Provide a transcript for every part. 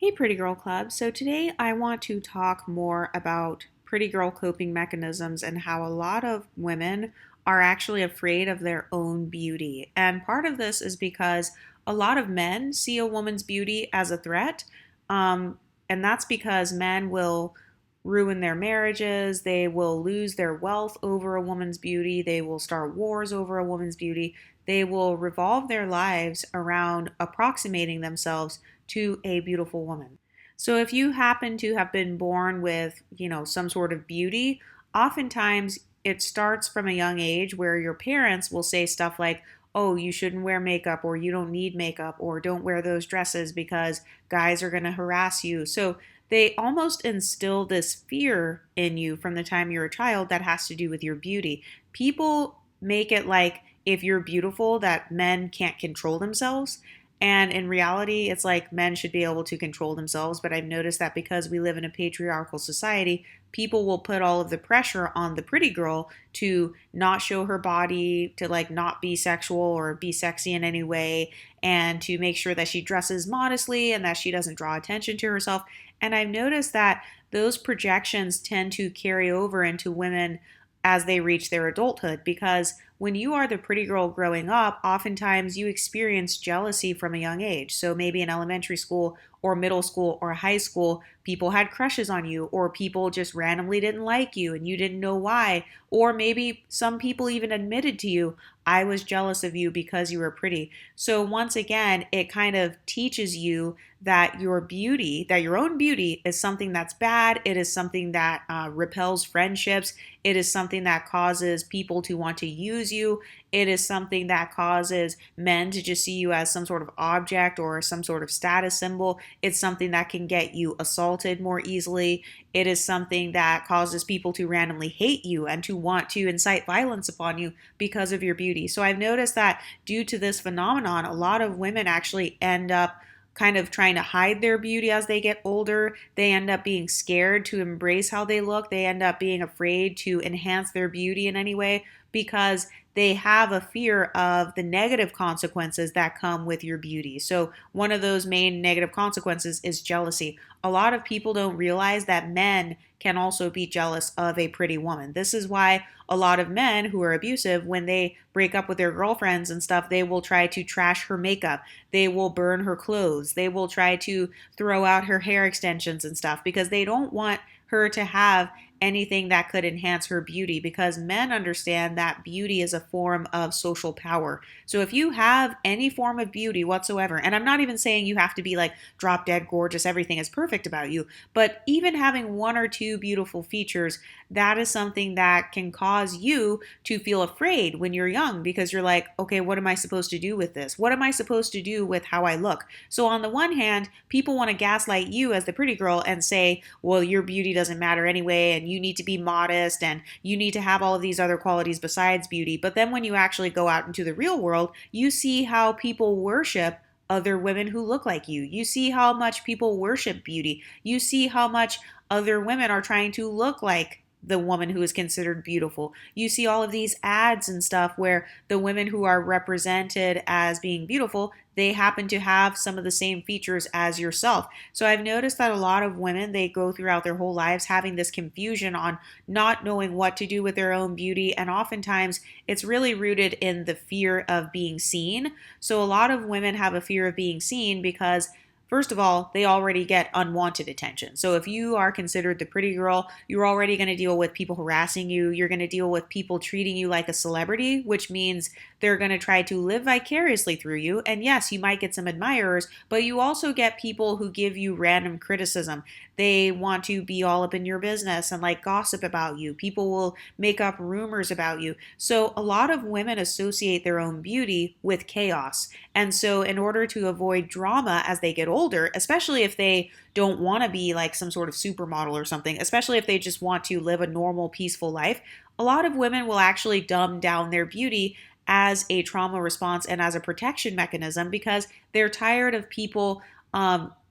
Hey, Pretty Girl Club. So today I want to talk more about pretty girl coping mechanisms and how a lot of women are actually afraid of their own beauty. And part of this is because a lot of men see a woman's beauty as a threat. Um, and that's because men will ruin their marriages, they will lose their wealth over a woman's beauty, they will start wars over a woman's beauty, they will revolve their lives around approximating themselves to a beautiful woman. So if you happen to have been born with, some sort of beauty, oftentimes it starts from a young age where your parents will say stuff like, "Oh, you shouldn't wear makeup," or "You don't need makeup," or "Don't wear those dresses because guys are going to harass you." So they almost instill this fear in you from the time you're a child that has to do with your beauty. People make it like if you're beautiful that men can't control themselves. And in reality, it's like men should be able to control themselves. But I've noticed that because we live in a patriarchal society, people will put all of the pressure on the pretty girl to not show her body, to like not be sexual or be sexy in any way, and to make sure that she dresses modestly and that she doesn't draw attention to herself. And I've noticed that those projections tend to carry over into women as they reach their adulthood because when you are the pretty girl growing up, oftentimes you experience jealousy from a young age. So maybe in elementary school or middle school or high school, people had crushes on you, or people just randomly didn't like you and you didn't know why. Or maybe some people even admitted to you, "I was jealous of you because you were pretty." So once again, it kind of teaches you that your beauty, that your own beauty is something that's bad. It is something that repels friendships. It is something that causes people to want to use you. It is something that causes men to just see you as some sort of object or some sort of status symbol. It's something that can get you assaulted more easily. It is something that causes people to randomly hate you and to want to incite violence upon you because of your beauty. So I've noticed that due to this phenomenon, a lot of women actually end up kind of trying to hide their beauty as they get older. They end up being scared to embrace how they look. They end up being afraid to enhance their beauty in any way because they have a fear of the negative consequences that come with your beauty. So, one of those main negative consequences is jealousy. A lot of people don't realize that men can also be jealous of a pretty woman. This is why a lot of men who are abusive, when they break up with their girlfriends and stuff, they will try to trash her makeup. They will burn her clothes. They will try to throw out her hair extensions and stuff because they don't want her to have anything that could enhance her beauty because men understand that beauty is a form of social power. So if you have any form of beauty whatsoever, and I'm not even saying you have to be like drop dead gorgeous, everything is perfect about you, but even having one or two beautiful features, that is something that can cause you to feel afraid when you're young because you're like, okay, what am I supposed to do with this? What am I supposed to do with how I look? So on the one hand, people want to gaslight you as the pretty girl and say, well, your beauty doesn't matter anyway, and you need to be modest and you need to have all of these other qualities besides beauty. But then when you actually go out into the real world, you see how people worship other women who look like you. You see how much people worship beauty. You see how much other women are trying to look like the woman who is considered beautiful. You see all of these ads and stuff where the women who are represented as being beautiful, they happen to have some of the same features as yourself. So I've noticed that a lot of women, they go throughout their whole lives having this confusion on not knowing what to do with their own beauty. And oftentimes it's really rooted in the fear of being seen. So a lot of women have a fear of being seen because first of all, they already get unwanted attention. So if you are considered the pretty girl, you're already going to deal with people harassing you. You're going to deal with people treating you like a celebrity, which means they're going to try to live vicariously through you. And yes, you might get some admirers, but you also get people who give you random criticism. They want to be all up in your business and like gossip about you. People will make up rumors about you. So a lot of women associate their own beauty with chaos. And so in order to avoid drama as they get older, especially if they don't want to be like some sort of supermodel or something, especially if they just want to live a normal, peaceful life, a lot of women will actually dumb down their beauty as a trauma response and as a protection mechanism because they're tired of people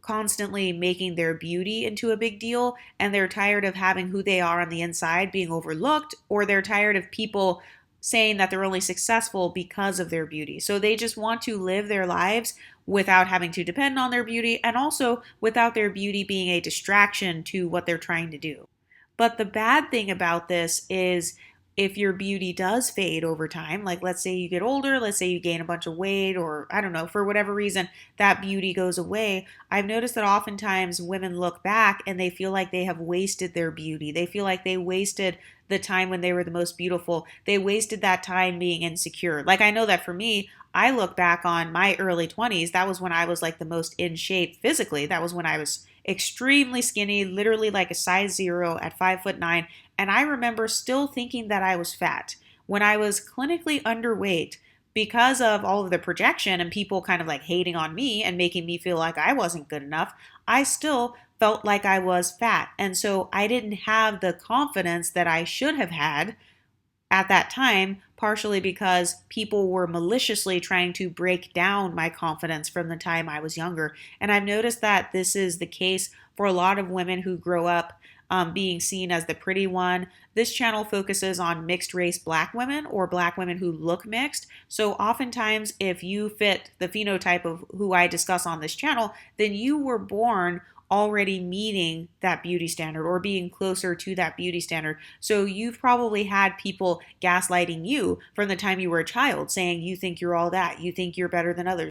constantly making their beauty into a big deal, and they're tired of having who they are on the inside being overlooked, or they're tired of people saying that they're only successful because of their beauty. So they just want to live their lives without having to depend on their beauty, and also without their beauty being a distraction to what they're trying to do. But the bad thing about this is if your beauty does fade over time, like let's say you get older, let's say you gain a bunch of weight, or I don't know, for whatever reason, that beauty goes away. I've noticed that oftentimes women look back and they feel like they have wasted their beauty. They feel like they wasted the time when they were the most beautiful. They wasted that time being insecure. Like I know that for me, I look back on my early 20s, that was when I was like the most in shape physically. That was when I was extremely skinny, literally like a size 0 at 5'9". And I remember still thinking that I was fat when I was clinically underweight because of all of the projection and people kind of like hating on me and making me feel like I wasn't good enough. I still felt like I was fat. And so I didn't have the confidence that I should have had at that time, partially because people were maliciously trying to break down my confidence from the time I was younger. And I've noticed that this is the case for a lot of women who grow up being seen as the pretty one. This channel focuses on mixed race black women or black women who look mixed. So oftentimes, if you fit the phenotype of who I discuss on this channel, then you were born already meeting that beauty standard or being closer to that beauty standard. So you've probably had people gaslighting you from the time you were a child, saying you think you're all that, you think you're better than others.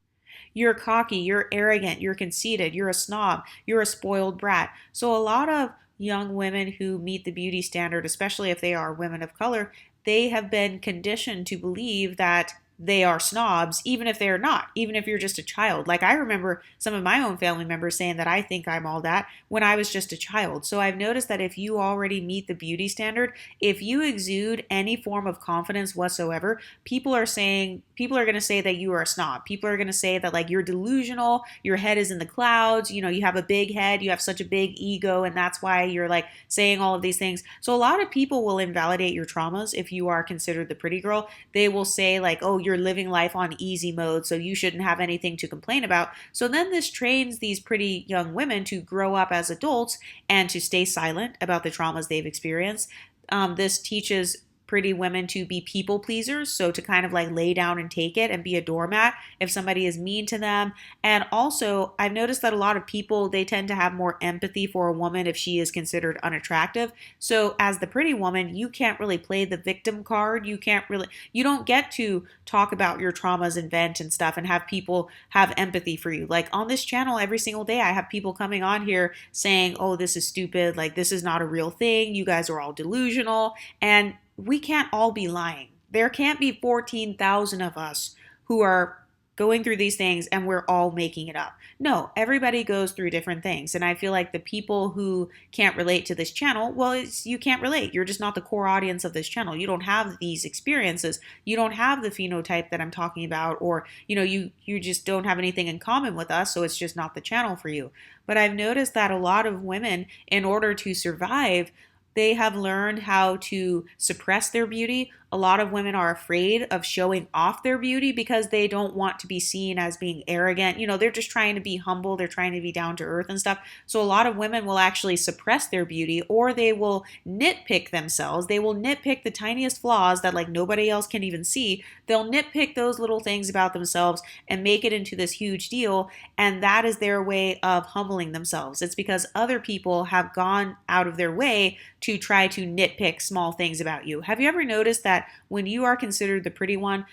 You're cocky, you're arrogant, you're conceited, you're a snob, you're a spoiled brat. So a lot of young women who meet the beauty standard, especially if they are women of color, they have been conditioned to believe that they are snobs, even if they're not, even if you're just a child. Like I remember some of my own family members saying that I think I'm all that when I was just a child. So I've noticed that if you already meet the beauty standard, if you exude any form of confidence whatsoever, people are going to say that you are a snob. People are going to say that like you're delusional, your head is in the clouds, you have a big head, you have such a big ego, and that's why you're like saying all of these things. So a lot of people will invalidate your traumas if you are considered the pretty girl. They will say like, oh, you're living life on easy mode, so you shouldn't have anything to complain about. So then this trains these pretty young women to grow up as adults and to stay silent about the traumas they've experienced. This teaches pretty women to be people pleasers, so to kind of like lay down and take it and be a doormat if somebody is mean to them. And also, I've noticed that a lot of people, they tend to have more empathy for a woman if she is considered unattractive. So as the pretty woman, you can't really play the victim card. You don't get to talk about your traumas and vent and stuff and have people have empathy for you. Like on this channel, every single day, I have people coming on here saying, oh, this is stupid. Like this is not a real thing. You guys are all delusional. And we can't all be lying. There can't be 14,000 of us who are going through these things and we're all making it up. No, everybody goes through different things. And I feel like the people who can't relate to this channel, well, you can't relate. You're just not the core audience of this channel. You don't have these experiences. You don't have the phenotype that I'm talking about, or, you just don't have anything in common with us. So it's just not the channel for you. But I've noticed that a lot of women, in order to survive, they have learned how to suppress their beauty. A lot of women are afraid of showing off their beauty because they don't want to be seen as being arrogant. They're just trying to be humble. They're trying to be down to earth and stuff. So a lot of women will actually suppress their beauty, or they will nitpick themselves. They will nitpick the tiniest flaws that like nobody else can even see. They'll nitpick those little things about themselves and make it into this huge deal. And that is their way of humbling themselves. It's because other people have gone out of their way to try to nitpick small things about you. Have you ever noticed that when you are considered the pretty one,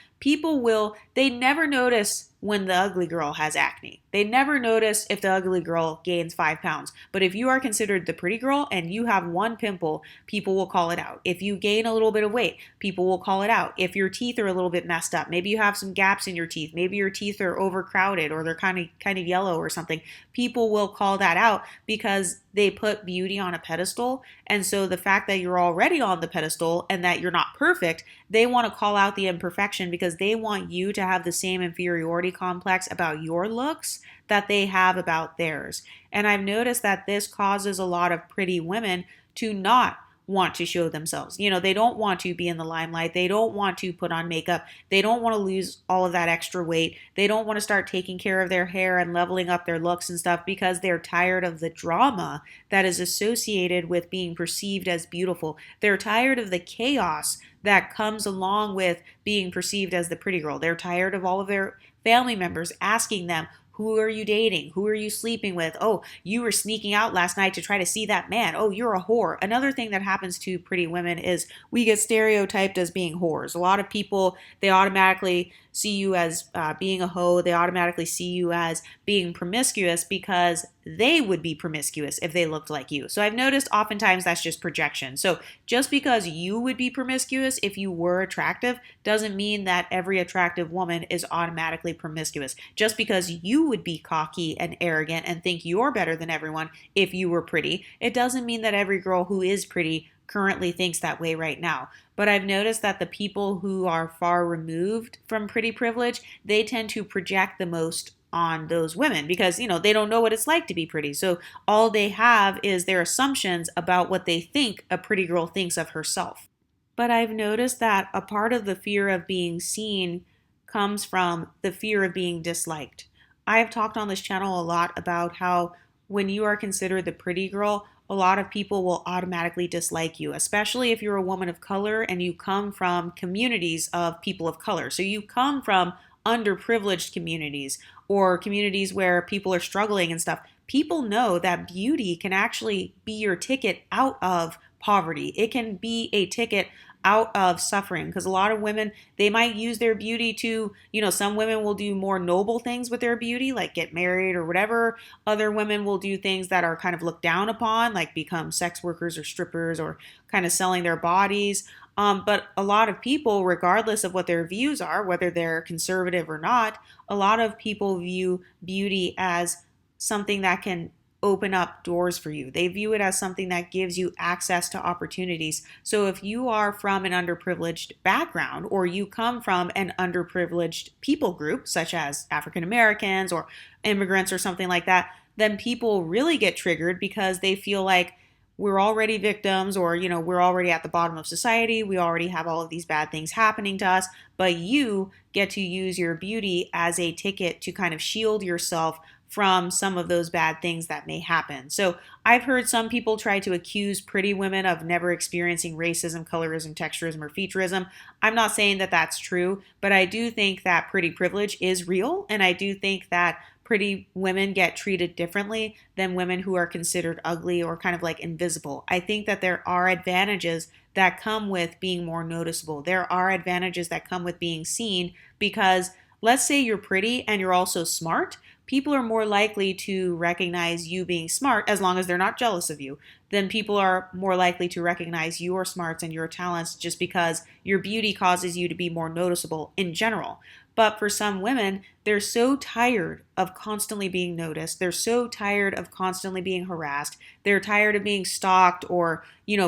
they never notice when the ugly girl has acne. They never notice if the ugly girl gains 5 pounds. But if you are considered the pretty girl and you have one pimple, people will call it out. If you gain a little bit of weight, people will call it out. If your teeth are a little bit messed up, maybe you have some gaps in your teeth, maybe your teeth are overcrowded or they're kind of yellow or something, people will call that out because they put beauty on a pedestal. And so the fact that you're already on the pedestal and that you're not perfect, they want to call out the imperfection because they want you to have the same inferiority complex about your looks that they have about theirs. And I've noticed that this causes a lot of pretty women to not want to show themselves. They don't want to be in the limelight. They don't want to put on makeup. They don't want to lose all of that extra weight. They don't want to start taking care of their hair and leveling up their looks and stuff because they're tired of the drama that is associated with being perceived as beautiful. They're tired of the chaos that comes along with being perceived as the pretty girl. They're tired of all of their family members asking them, who are you dating? Who are you sleeping with? Oh, you were sneaking out last night to try to see that man. Oh, you're a whore. Another thing that happens to pretty women is we get stereotyped as being whores. A lot of people, they automatically see you as being a hoe. They automatically see you as being promiscuous because they would be promiscuous if they looked like you. So I've noticed oftentimes that's just projection. So just because you would be promiscuous if you were attractive doesn't mean that every attractive woman is automatically promiscuous. Just because you would be cocky and arrogant and think you're better than everyone if you were pretty, it doesn't mean that every girl who is pretty currently thinks that way right now. But I've noticed that the people who are far removed from pretty privilege, they tend to project the most on those women because, they don't know what it's like to be pretty. So all they have is their assumptions about what they think a pretty girl thinks of herself. But I've noticed that a part of the fear of being seen comes from the fear of being disliked. I've talked on this channel a lot about how when you are considered the pretty girl, a lot of people will automatically dislike you, especially if you're a woman of color and you come from communities of people of color. So you come from underprivileged communities or communities where people are struggling and stuff. People know that beauty can actually be your ticket out of poverty. It can be a ticket out of suffering because a lot of women, they might use their beauty to, some women will do more noble things with their beauty, like get married or whatever. Other women will do things that are kind of looked down upon, like become sex workers or strippers or kind of selling their bodies. But a lot of people, regardless of what their views are, whether they're conservative or not, a lot of people view beauty as something that can open up doors for you. They view it as something that gives you access to opportunities. So if you are from an underprivileged background or you come from an underprivileged people group, such as African Americans or immigrants or something like that, then people really get triggered because they feel like we're already victims or, we're already at the bottom of society. We already have all of these bad things happening to us, but you get to use your beauty as a ticket to kind of shield yourself from some of those bad things that may happen. So I've heard some people try to accuse pretty women of never experiencing racism, colorism, texturism, or featureism. I'm not saying that that's true, but I do think that pretty privilege is real, and I do think that pretty women get treated differently than women who are considered ugly or kind of like invisible. I think that there are advantages that come with being more noticeable. There are advantages that come with being seen because let's say you're pretty and you're also smart. People are more likely to recognize you being smart as long as they're not jealous of you. Then people are more likely to recognize your smarts and your talents just because your beauty causes you to be more noticeable in general. But for some women, they're so tired of constantly being noticed. They're so tired of constantly being harassed. They're tired of being stalked or,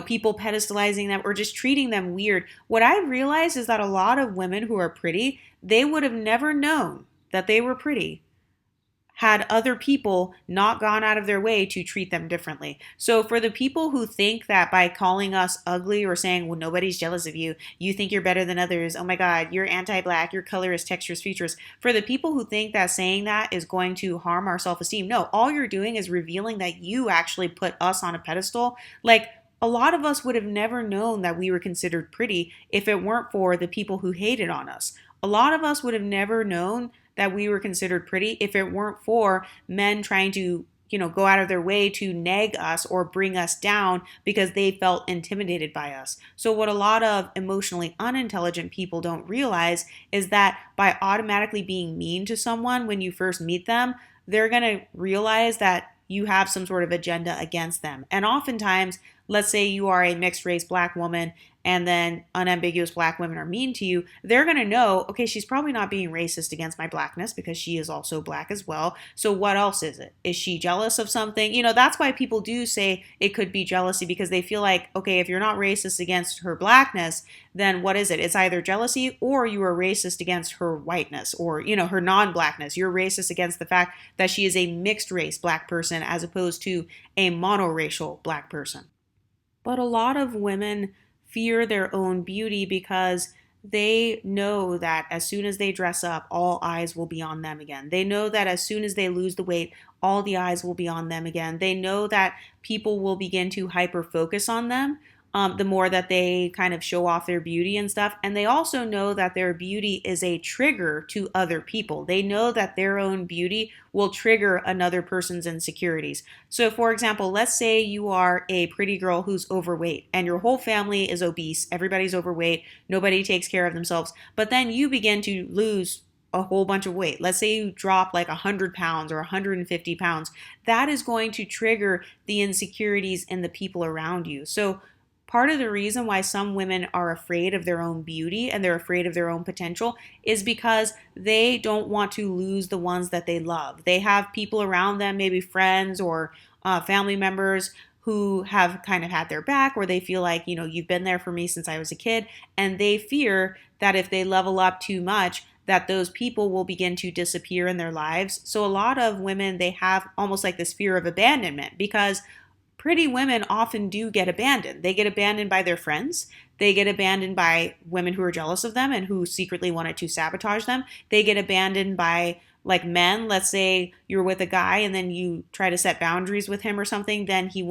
people pedestalizing them or just treating them weird. What I realized is that a lot of women who are pretty, they would have never known that they were pretty had other people not gone out of their way to treat them differently. So for the people who think that by calling us ugly or saying, well, nobody's jealous of you, you think you're better than others, oh my God, you're anti-black, your color is textures, features. For the people who think that saying that is going to harm our self-esteem, no, all you're doing is revealing that you actually put us on a pedestal. Like, a lot of us would have never known that we were considered pretty if it weren't for the people who hated on us. A lot of us would have never known that we were considered pretty if it weren't for men trying to, go out of their way to nag us or bring us down because they felt intimidated by us. So what a lot of emotionally unintelligent people don't realize is that by automatically being mean to someone when you first meet them, they're going to realize that you have some sort of agenda against them. And oftentimes, let's say you are a mixed race black woman and then unambiguous black women are mean to you, they're going to know, okay, she's probably not being racist against my blackness because she is also black as well. So what else is it? Is she jealous of something? That's why people do say it could be jealousy because they feel like, okay, if you're not racist against her blackness, then what is it? It's either jealousy or you are racist against her whiteness or, her non-blackness. You're racist against the fact that she is a mixed race black person as opposed to a monoracial black person. But a lot of women fear their own beauty because they know that as soon as they dress up, all eyes will be on them again. They know that as soon as they lose the weight, all the eyes will be on them again. They know that people will begin to hyper focus on them the more that they kind of show off their beauty and stuff. And they also know that their beauty is a trigger to other people. They know that their own beauty will trigger another person's insecurities. So, for example, let's say you are a pretty girl who's overweight and your whole family is obese, everybody's overweight, nobody takes care of themselves, but then you begin to lose a whole bunch of weight. Let's say you drop like 100 pounds or 150 pounds. That is going to trigger the insecurities in the people around you. So, part of the reason why some women are afraid of their own beauty and they're afraid of their own potential is because they don't want to lose the ones that they love. They have people around them, maybe friends or family members who have kind of had their back, or they feel like, you've been there for me since I was a kid, and they fear that if they level up too much, that those people will begin to disappear in their lives. So a lot of women, they have almost like this fear of abandonment because pretty women often do get abandoned. They get abandoned by their friends. They get abandoned by women who are jealous of them and who secretly wanted to sabotage them. They get abandoned by like men. Let's say you're with a guy and then you try to set boundaries with him or something, then he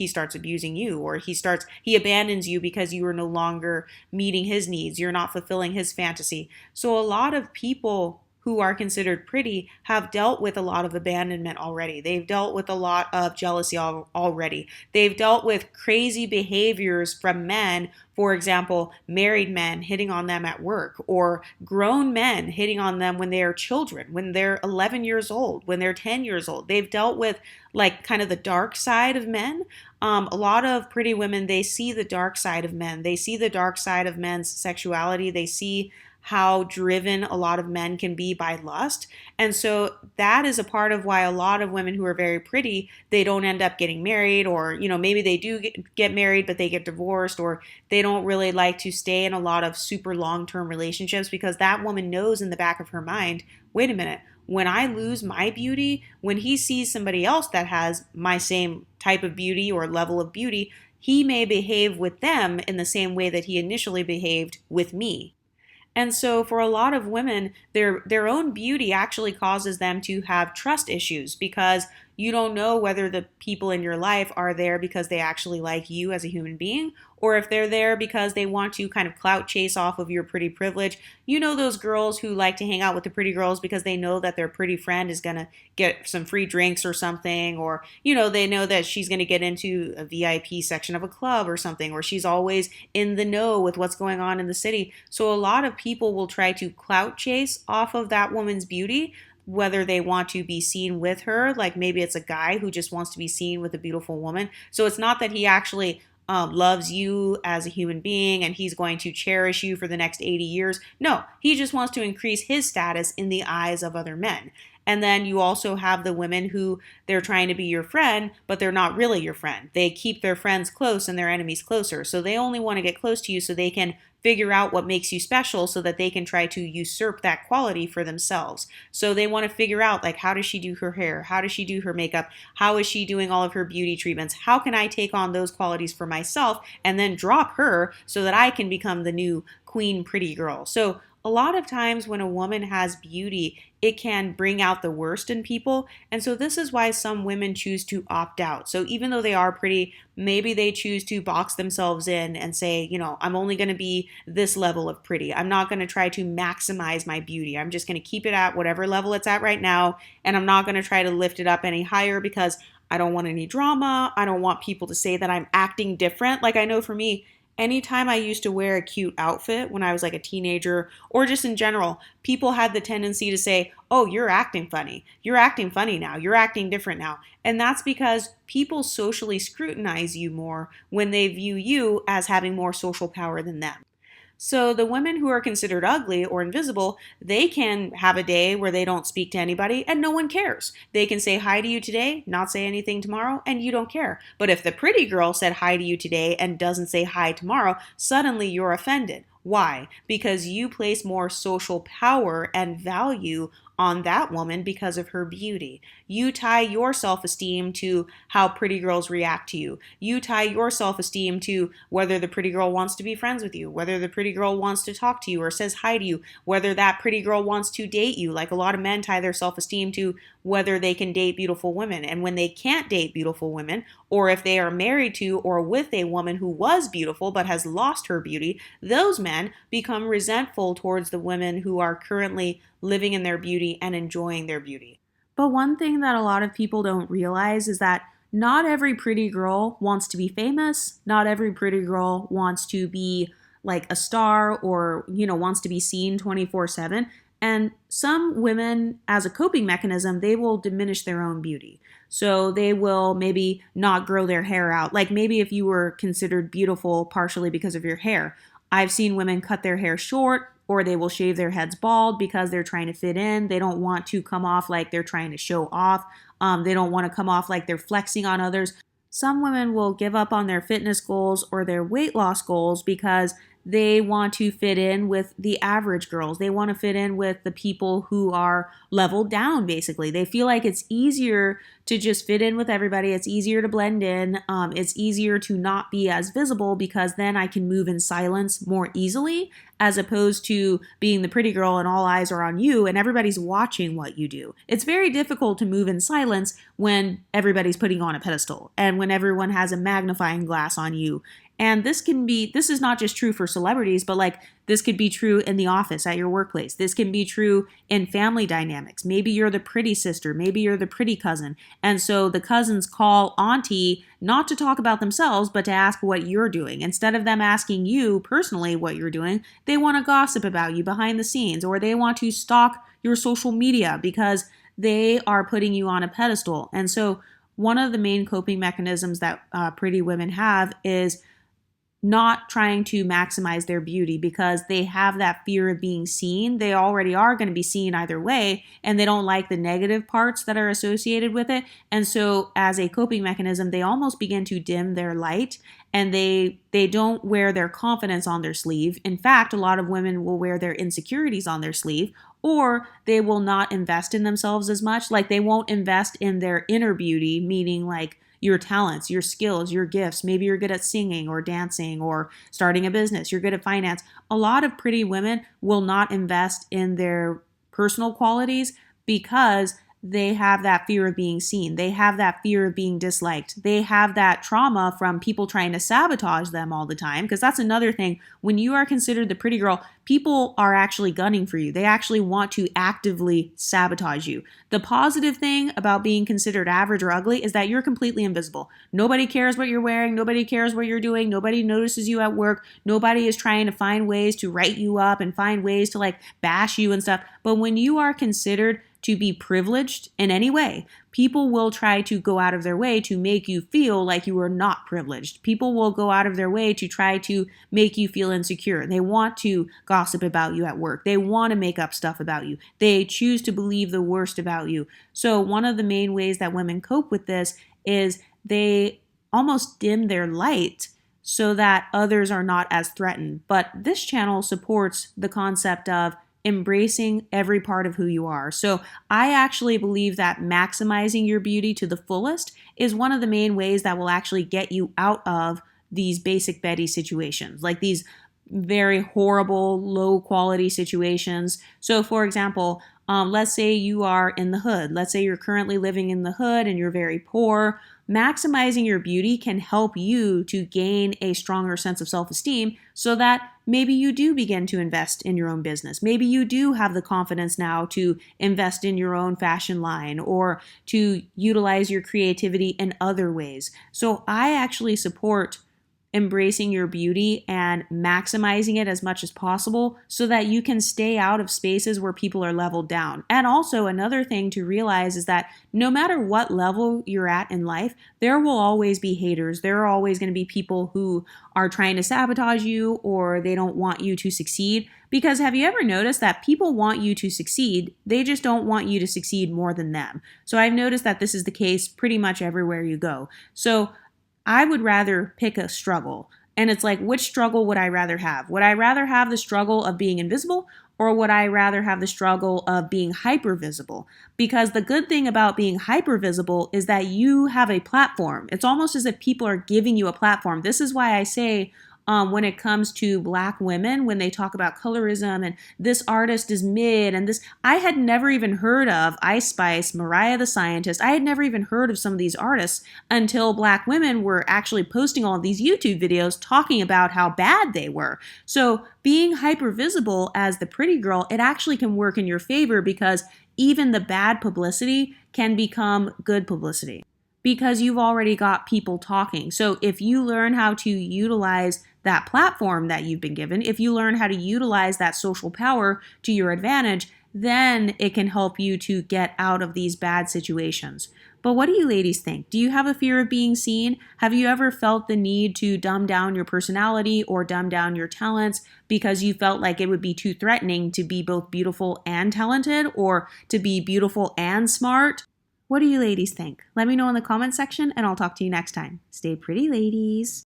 starts abusing you, or he abandons you because you are no longer meeting his needs. You're not fulfilling his fantasy. So a lot of people who are considered pretty have dealt with a lot of abandonment already. They've dealt with a lot of jealousy already. They've dealt with crazy behaviors from men, for example, married men hitting on them at work, or grown men hitting on them when they are children, when they're 11 years old, when they're 10 years old. They've dealt with like kind of the dark side of men. A lot of pretty women, they see the dark side of men. They see the dark side of men's sexuality. They see how driven a lot of men can be by lust. And so that is a part of why a lot of women who are very pretty, they don't end up getting married, or, maybe they do get married, but they get divorced, or they don't really like to stay in a lot of super long-term relationships because that woman knows in the back of her mind, wait a minute, when I lose my beauty, when he sees somebody else that has my same type of beauty or level of beauty, he may behave with them in the same way that he initially behaved with me. And so for a lot of women, their own beauty actually causes them to have trust issues because you don't know whether the people in your life are there because they actually like you as a human being, or if they're there because they want to kind of clout chase off of your pretty privilege. You know those girls who like to hang out with the pretty girls because they know that their pretty friend is going to get some free drinks or something, or, they know that she's going to get into a VIP section of a club or something, or she's always in the know with what's going on in the city. So a lot of people will try to clout chase off of that woman's beauty, whether they want to be seen with her. Like maybe it's a guy who just wants to be seen with a beautiful woman. So it's not that he actually loves you as a human being and he's going to cherish you for the next 80 years. No, he just wants to increase his status in the eyes of other men. And then you also have the women who they're trying to be your friend, but they're not really your friend. They keep their friends close and their enemies closer. So they only want to get close to you so they can figure out what makes you special so that they can try to usurp that quality for themselves. So they want to figure out, like, how does she do her hair? How does she do her makeup? How is she doing all of her beauty treatments? How can I take on those qualities for myself and then drop her so that I can become the new queen pretty girl? So a lot of times when a woman has beauty, it can bring out the worst in people. And so this is why some women choose to opt out. So even though they are pretty, maybe they choose to box themselves in and say, I'm only going to be this level of pretty. I'm not going to try to maximize my beauty. I'm just going to keep it at whatever level it's at right now. And I'm not going to try to lift it up any higher because I don't want any drama. I don't want people to say that I'm acting different. Like I know for me, anytime I used to wear a cute outfit when I was like a teenager or just in general, people had the tendency to say, oh, you're acting funny. You're acting funny now. You're acting different now. And that's because people socially scrutinize you more when they view you as having more social power than them. So the women who are considered ugly or invisible, they can have a day where they don't speak to anybody and no one cares. They can say hi to you today, not say anything tomorrow, and you don't care. But if the pretty girl said hi to you today and doesn't say hi tomorrow, suddenly you're offended. Why? Because you place more social power and value on that woman because of her beauty. You tie your self-esteem to how pretty girls react to you. You tie your self-esteem to whether the pretty girl wants to be friends with you, whether the pretty girl wants to talk to you or says hi to you, whether that pretty girl wants to date you. Like a lot of men tie their self-esteem to whether they can date beautiful women. And when they can't date beautiful women, or if they are married to or with a woman who was beautiful but has lost her beauty, those men become resentful towards the women who are currently living in their beauty and enjoying their beauty. But one thing that a lot of people don't realize is that not every pretty girl wants to be famous. Not every pretty girl wants to be like a star or, wants to be seen 24/7. And some women, as a coping mechanism, they will diminish their own beauty. So they will maybe not grow their hair out. Like maybe if you were considered beautiful partially because of your hair. I've seen women cut their hair short, or they will shave their heads bald because they're trying to fit in. They don't want to come off like they're trying to show off. They don't want to come off like they're flexing on others. Some women will give up on their fitness goals or their weight loss goals because they want to fit in with the average girls. They want to fit in with the people who are leveled down, basically. They feel like it's easier to just fit in with everybody. It's easier to blend in. It's easier to not be as visible because then I can move in silence more easily, as opposed to being the pretty girl and all eyes are on you and everybody's watching what you do. It's very difficult to move in silence when everybody's putting on a pedestal and when everyone has a magnifying glass on you. And this is not just true for celebrities, but like this could be true in the office, at your workplace. This can be true in family dynamics. Maybe you're the pretty sister, maybe you're the pretty cousin. And so the cousins call auntie not to talk about themselves, but to ask what you're doing. Instead of them asking you personally what you're doing, they want to gossip about you behind the scenes, or they want to stalk your social media because they are putting you on a pedestal. And so one of the main coping mechanisms that pretty women have is not trying to maximize their beauty because they have that fear of being seen. They already are going to be seen either way, and they don't like the negative parts that are associated with it. And so as a coping mechanism, they almost begin to dim their light, and they don't wear their confidence on their sleeve. In fact, a lot of women will wear their insecurities on their sleeve, or they will not invest in themselves as much. Like they won't invest in their inner beauty, meaning like your talents, your skills, your gifts. Maybe you're good at singing or dancing or starting a business. You're good at finance. A lot of pretty women will not invest in their personal qualities because they have that fear of being seen. They have that fear of being disliked. They have that trauma from people trying to sabotage them all the time. Because that's another thing. When you are considered the pretty girl, people are actually gunning for you. They actually want to actively sabotage you. The positive thing about being considered average or ugly is that you're completely invisible. Nobody cares what you're wearing. Nobody cares what you're doing. Nobody notices you at work. Nobody is trying to find ways to write you up and find ways to like bash you and stuff. But when you are considered to be privileged in any way, people will try to go out of their way to make you feel like you are not privileged. People will go out of their way to try to make you feel insecure. They want to gossip about you at work. They want to make up stuff about you. They choose to believe the worst about you. So one of the main ways that women cope with this is they almost dim their light so that others are not as threatened. But this channel supports the concept of embracing every part of who you are. So I actually believe that maximizing your beauty to the fullest is one of the main ways that will actually get you out of these basic Betty situations, like these very horrible, low quality situations. So for example, let's say you are in the hood. Let's say you're currently living in the hood and you're very poor. Maximizing your beauty can help you to gain a stronger sense of self-esteem so that maybe you do begin to invest in your own business. Maybe you do have the confidence now to invest in your own fashion line or to utilize your creativity in other ways. So I actually support embracing your beauty and maximizing it as much as possible so that you can stay out of spaces where people are leveled down. And also another thing to realize is that no matter what level you're at in life, there will always be haters. There are always going to be people who are trying to sabotage you or they don't want you to succeed. Because have you ever noticed that people want you to succeed, they just don't want you to succeed more than them. So I've noticed that this is the case pretty much everywhere you go. So I would rather pick a struggle. And it's like, which struggle would I rather have? Would I rather have the struggle of being invisible, or would I rather have the struggle of being hyper visible? Because the good thing about being hyper visible is that you have a platform. It's almost as if people are giving you a platform. This is why I say when it comes to Black women, when they talk about colorism and this artist is mid and this. I had never even heard of Ice Spice, Mariah the Scientist. I had never even heard of some of these artists until Black women were actually posting all of these YouTube videos talking about how bad they were. So being hyper visible as the pretty girl, it actually can work in your favor because even the bad publicity can become good publicity because you've already got people talking. So if you learn how to utilize that platform that you've been given, if you learn how to utilize that social power to your advantage, then it can help you to get out of these bad situations. But what do you ladies think? Do you have a fear of being seen? Have you ever felt the need to dumb down your personality or dumb down your talents because you felt like it would be too threatening to be both beautiful and talented or to be beautiful and smart? What do you ladies think? Let me know in the comment section and I'll talk to you next time. Stay pretty, ladies.